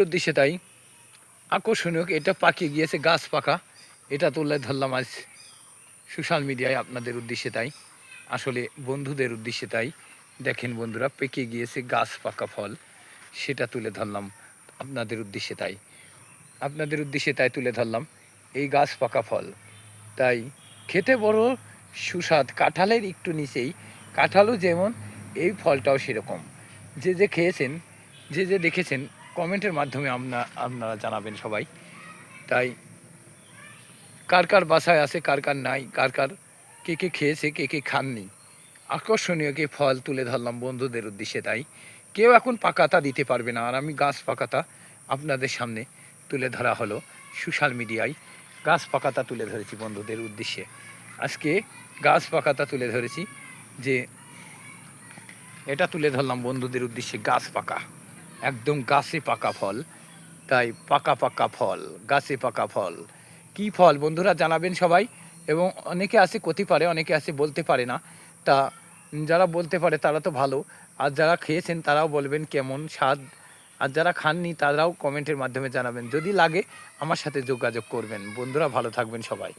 উদ্দেশ্যে তাই আকর্ষণীয়, এটা পাকিয়ে গিয়েছে, গাছ পাকা। এটা তুলে ধরলাম আজ সোশ্যাল মিডিয়ায় আপনাদের উদ্দেশ্যে তাই, আসলে বন্ধুদের উদ্দেশ্যে তাই। দেখেন বন্ধুরা, পেকে গিয়েছে গাছ পাকা ফল, সেটা তুলে ধরলাম আপনাদের উদ্দেশ্যে তাই, আপনাদের উদ্দেশ্যে তাই তুলে ধরলাম এই গাছ পাকা ফল। তাই খেতে বড় সুস্বাদ, কাঁঠালের একটু নিচেই, কাঁঠালও যেমন এই ফলটাও সেরকম। যে যে খেয়েছেন, যে যে দেখেছেন, কমেন্টের মাধ্যমে আপনারা জানাবেন সবাই। তাই কার কার বাসায় আছে, কার কার নাই, কার কার কে কে খেয়েছে, কে কে খাননি, আকর্ষণীয় কে ফল তুলে ধরলাম বন্ধুদের উদ্দেশ্যে তাই। কেউ এখন পাকাতা দিতে পারবে না, আর আমি গাছ পাকাতা আপনাদের সামনে তুলে ধরা হলো সোশ্যাল মিডিয়ায়। গাছ পাকাতা তুলে ধরেছি বন্ধুদের উদ্দেশ্যে, আজকে গাছ পাকাতা তুলে ধরেছি, যে এটা তুলে ধরলাম বন্ধুদের উদ্দেশ্যে গাছ পাকা, একদম গাছে পাকা ফল। তাই পাকা পাকা ফল, গাছে পাকা ফল, কি ফল বন্ধুরা জানাবেন সবাই। এবং অনেকে আছে করতে পারে, অনেকে আছে বলতে পারে না। তা যারা বলতে পারে তারা তো ভালো, আর যারা খেয়েছেন তারাও বলবেন কেমন স্বাদ, আর যারা খাননি তারাও কমেন্টের মাধ্যমে জানাবেন। যদি লাগে আমার সাথে যোগাযোগ করবেন। বন্ধুরা ভালো থাকবেন সবাই।